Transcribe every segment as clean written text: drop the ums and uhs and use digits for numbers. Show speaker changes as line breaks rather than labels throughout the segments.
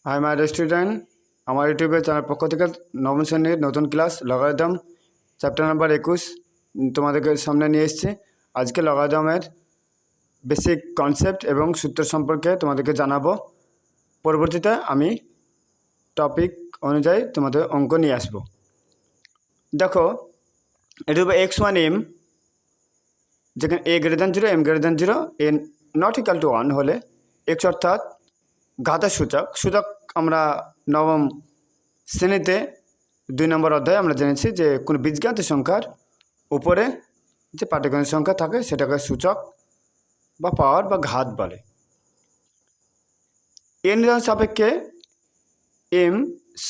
Hi my student, আমার ইউটিউবের channel পক্ষ থেকে নবম শ্রেণীর নতুন ক্লাস লগারিদম চ্যাপ্টার নাম্বার 21 তোমাদেরকে সামনে নিয়ে এসেছি। আজকে লগারিদমের বেসিক কনসেপ্ট এবং সূত্র সম্পর্কে তোমাদেরকে জানাবো। পরবর্তীতে আমি টপিক অনুযায়ী তোমাদের অঙ্ক নিয়ে আসবো। দেখো, এটা হবে x1m, যেখানে a greater than 0, m greater than 0, a not equal to 1 হলে x অর্থাৎ ঘাতের সূচক। সূচক আমরা নবম শ্রেণীতে 2 নম্বর অধ্যায়ে আমরা জেনেছি যে কোনো বীজঘাতের সংখ্যার উপরে যে পাটিগণিত সংখ্যা থাকে সেটাকে সূচক বা পাওয়ার বা ঘাত বলে। এর নির্ধারণ সাপেক্ষে m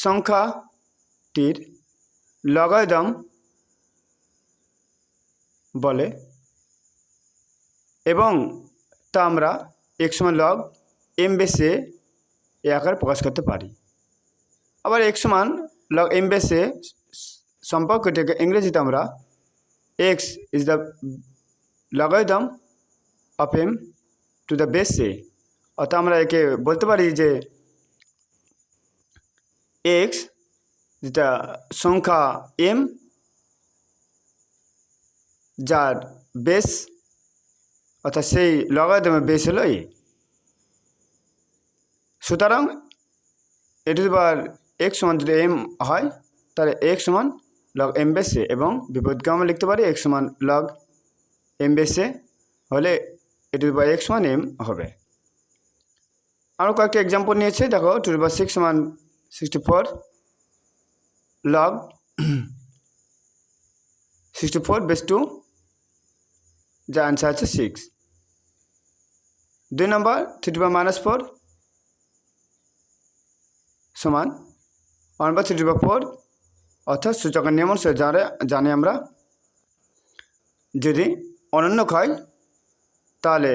সংখ্যাটির লগারিদম বলে এবং তা আমরা x সমান লগ m বেসে এ আকারে প্রকাশ করতে পারি। আবার x সমান লগ m বেসে সম্পর্কটিকে ইংরেজিতে আমরা x is the logarithm of m to the base a, অর্থাৎ আমরা একে বলতে পারি যে x যেটা সংখ্যা m যার বেস অর্থাৎ সেই লগারিদমের বেস হলো a। সুতরাং এবার x সমান যদি m হয় তাহলে x সমান লগ m বেস a এবং বিপরীতকে আমরা লিখতে পারি x সমান লগ m বেস a হলে এবার x সমান m হবে। আরও কয়েকটি এক্সাম্পল নিয়েছে। দেখো 2/6 সমান 64 লগ 64 বেস 2, যা অ্যান্সার আছে 6। 2 নম্বর 3/-4 সমান 1/3/4, অর্থাৎ সূচকের নিয়ম অনুসারে জানি আমরা যদি অনন্যক হয় তাহলে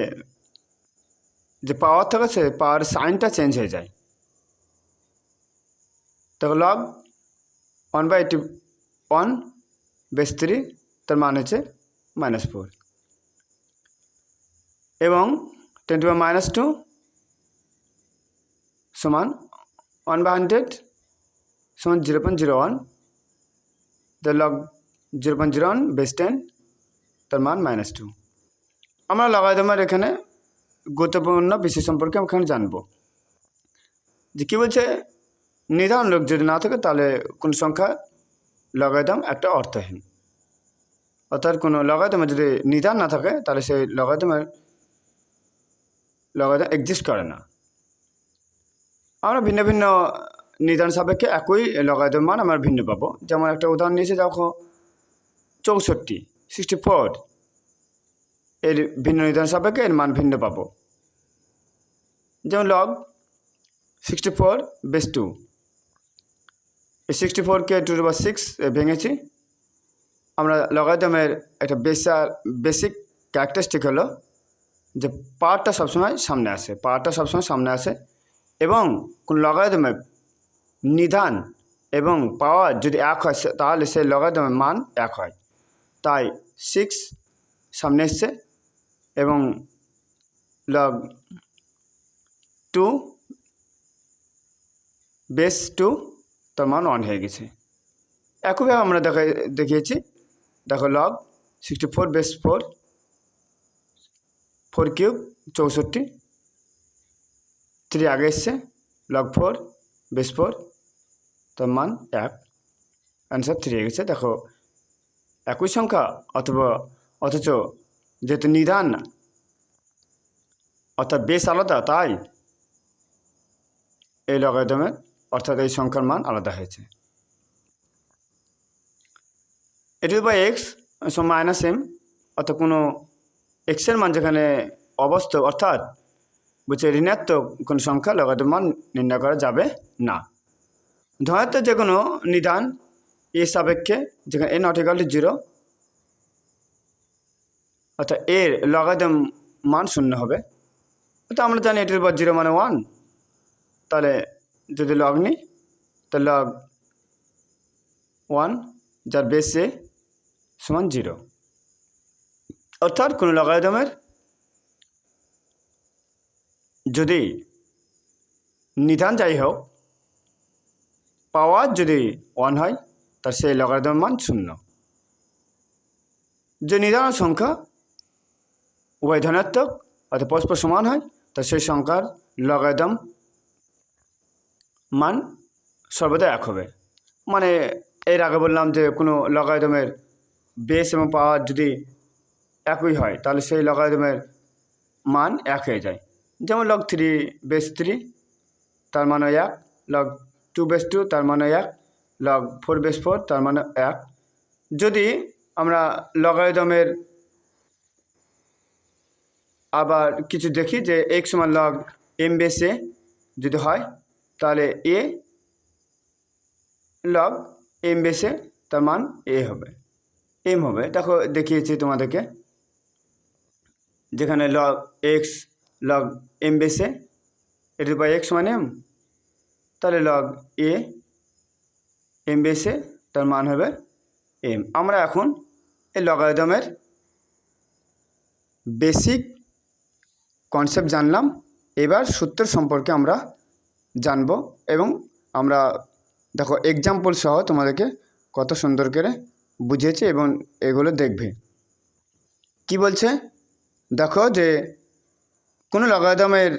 যে পাওয়ার থাকে সে পাওয়ার সাইনটা চেঞ্জ হয়ে যায়। দেখো লগ 1/81 বেস 3, তার মান হচ্ছে -4 এবং 10⁻² সমান 1/100 সমান 0.01, the log 0.01 বেস 10, তার মান -2। আমরা লগারিদমের এখানে গুরুত্বপূর্ণ বিষয় সম্পর্কে আমরা এখানে জানবো যে কী বলছে, নির্ধারণ লোক যদি না থাকে তাহলে কোন সংখ্যা লগারিদম একটা অর্থহীন, অর্থাৎ কোনো লগারিদমের যদি নির্ধারণ না থাকে তাহলে সেই লগারিদম এক্সিস্ট করে না। আমরা ভিন্ন ভিন্ন নির্ধারণ সাপেক্ষে একই লগারিদম মান আমরা ভিন্ন পাবো। যেমন একটা উদাহরণ নিয়েছে, দেখো 64 এর ভিন্ন নির্ধারণ সাপেক্ষে এর মান ভিন্ন পাবো। যেমন লগ 64 বেস 2, এই 64কে 2/6 ভেঙেছি। আমরা লগারিদমের একটা বেসিক ক্যারেক্টারিস্টিক হলো যে পাওয়ারটা সবসময় সামনে আসে এবং কোন লগারিদমের নিধান এবং পাওয়ার যদি এক হয় তাহলে সেই লগারিদমের মান এক হয়। তাই 6 সামনে এসছে এবং লগ 2 বেস 2, তার মান 1 হয়ে গেছে। একইভাবে আমরা দেখিয়েছি। দেখো লগ 64 বেস 4, 4³ 64, 3 আগে এসছে, লগ 4 বেস 4, তার মান 1, অ্যান্সার 3 হয়ে গেছে। দেখো একই সংখ্যা অথচ যেহেতু নিধান অর্থাৎ বেস আলাদা, তাই এই লগারিদমের অর্থাৎ এই সংখ্যার মান আলাদা হয়েছে। (x সমান -m), অর্থাৎ কোনো এক্সের মান যেখানে অবাস্তব অর্থাৎ বলছে ঋণাত্মক কোনো সংখ্যা লগারিদম মান নির্ণয় করা যাবে না। ধনাত্মক যে কোনো নিধান এর সাপেক্ষে যেখানে a নট ইকাল টু 0, অর্থাৎ এর লগারিদম মান 0 হবে। অর্থাৎ আমরা জানি এটির উপর 0 মানে 1, তাহলে যদি লগ নিই তাহলে লগ 1 যার বেস a সমান 0, অর্থাৎ কোনো লগারিদমের যদি নিধান যাই হোক, পাওয়ার যদি 1 হয় তার সেই লগারিদমের মান 0। যে নিধান সংখ্যা উভয় ধনাত্মক অর্থাৎ পরস্পর সমান হয় তা সেই সংখ্যার লগারিদম মান সর্বদা 1 হবে। মানে এর আগে বললাম যে কোনো লগারিদমের বেস এবং পাওয়ার যদি একই হয় তাহলে সেই লগারিদমের মান 1 হয়ে যায়। যেমন লগ 3 বেস 3 তার মানে 1, লগ 2 বেস 2 তার মানে 1, লগ 4 বেস 4 তার মানে 1। যদি আমরা লগারিদমের আবার কিছু দেখি যে x সমান লগ m বেস a যদি হয় তাহলে a log m base a তার মান a হবে, m হবে। দেখো দেখিয়েছি তোমাদেরকে, যেখানে log x log m base a এর উপর x সমান m, তাহলে log a m base a তার মান হবে m। আমরা এখন এই লগারিদমের বেসিক কনসেপ্ট জানলাম। এবার সূত্র সম্পর্কে আমরা জানব এবং আমরা দেখো এক্সাম্পল সহ তোমাদেরকে কত সুন্দর করে বুঝিয়েছি এবং এগুলো দেখবে। কি বলছে দেখো, যে কোনো লগারিদমের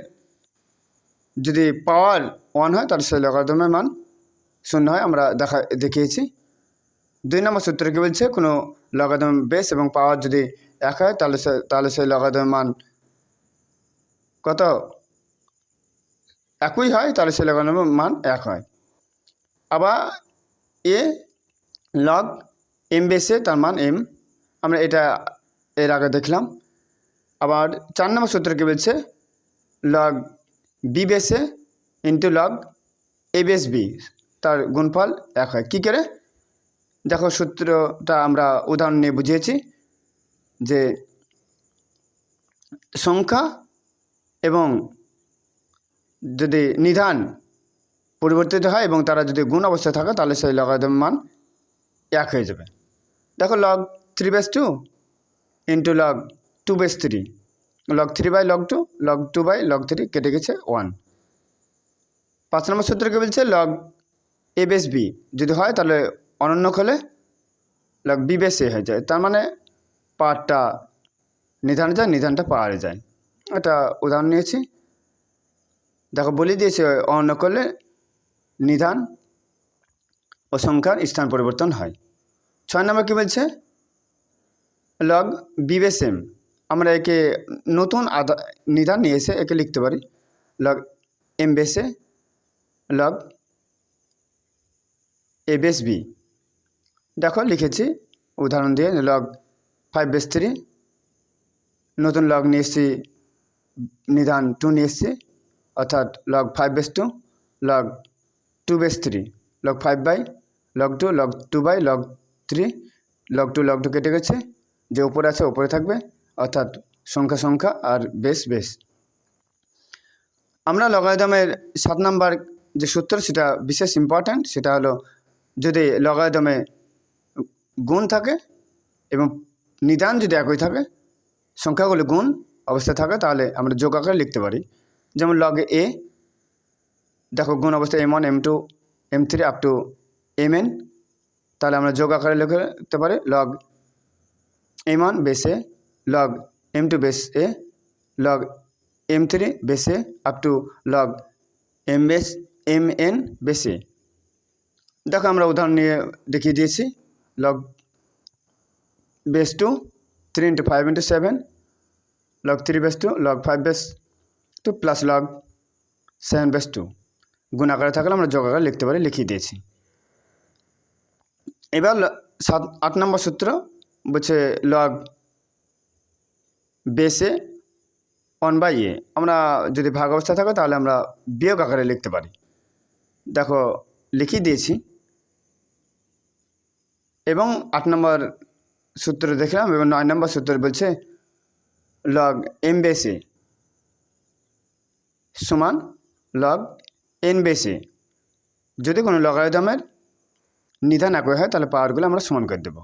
যদি পাওয়ার 1 হয় তাহলে সেই লগারিদমের মান 0 হয়, আমরা দেখিয়েছি। 2 নম্বর সূত্র কি বলছে, কোনো লগারিদম বেস এবং পাওয়ার যদি 1 হয় তাহলে সেই লগারিদমের মান কত একই হয়, তাহলে সেই লগারিদমের মান 1 হয়। আবার a log m base a তার মান m, আমরা এটা এর আগে দেখলাম। আবার 4 নম্বর সূত্র কি বলছে, log b base a into log a base b তার গুণফল 1 হয়। কী করে দেখো, সূত্রটা আমরা উদাহরণ নিয়ে বুঝিয়েছি যে সংখ্যা এবং যদি নিধান পরিবর্তিত হয় এবং তারা যদি গুণ অবস্থায় থাকে তাহলে সেই লগারিদম মান 1 হয়ে যাবে। দেখো log 3 base 2 into log 2 base 3, log 3 by log 2, log 2 by log 3 কেটে গেছে 1। 5 নম্বর সূত্র কি বলছে, লগ a বেস b যদি হয় তাহলে অনন্যক হলে লগ b বেস a হয়ে যায়, তার মানে পাওয়ারটা নিধানে যায়, নিধানটা পাওয়ারে যায়। এটা উদাহরণ নিয়েছি। দেখো বলে দিয়েছে অনন্য করলে নিধান ও সংখ্যার স্থান পরিবর্তন হয়। 6 নম্বর কী বলছে, লগ বি বেস এম, আমরা একে নতুন নিধান নিয়ে এসে একে লিখতে পারি log M base a log A base B. দেখো লিখেছি উদাহরণ দিয়ে, লগ 5 বেস 3, নতুন লগ নিয়ে এসেছি, নিধান 2 নিয়ে এসেছি, অর্থাৎ log 5 base 2 log 2 base 3, log 5 by log 2, log 2 by log 3, log 2 কেটে গেছে, যে উপরে আছে উপরে থাকবে, অর্থাৎ সংখ্যা সংখ্যা আর বেস বেস। আমরা লগারিদমের 7 নম্বর যে সূত্র সেটা বিশেষ ইম্পর্ট্যান্ট, সেটা হলো যদি লগারিদমে গুণ থাকে এবং নিধান যদি একই থাকে, সংখ্যাগুলি গুণ অবস্থায় থাকে, তাহলে আমরা যোগ আকারে লিখতে পারি। যেমন লগ এ, দেখো গুণ অবস্থায় m1 m2 m3 up to mn, তাহলে আমরা যোগ আকারে লিখতে পারি log m1 base a log m2 base a log m3 base a up to log mn base a. দেখো আমরা উদাহরণ নিয়ে দেখিয়ে দিয়েছি, log base 2 3 into 5 into 7, log 3 base 2 log 5 base 2 plus log 7 base 2, গুণ আকারে থাকলে আমরা যোগ আকারে লিখতে পারি, লিখিয়ে দিয়েছি। এবার 8 নম্বর সূত্র বলছে লগ বেসে 1 বাই এ, আমরা যদি ভাগ অবস্থা থাকে তাহলে আমরা বিয়োগ আকারে লিখতে পারি। দেখো লিখিয়ে দিয়েছি। এবং 8 নম্বর সূত্র দেখলাম, এবং 9 নম্বর সূত্র বলছে লগ এম বেসে সমান লগ এন বেসে। যদি কোনো লগারিদমের নিধান একই হয় তাহলে পাওয়ারগুলো আমরা সমান করে দেব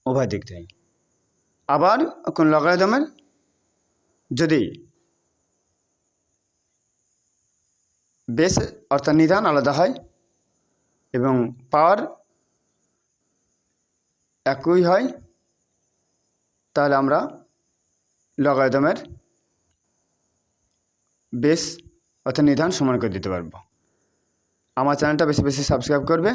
উভয় দিক থেকে। আবার কোন লগারিদমের যদি বেস অর্থাৎ নিধান আলাদা হয় এবং পাওয়ার একই হয়, তাহলে আমরা লগারিদমের বেস অর্থাৎ নিধান সমান করে দিতে পারবো। আমার চ্যানেলটা বেশি বেশি সাবস্ক্রাইব করবে।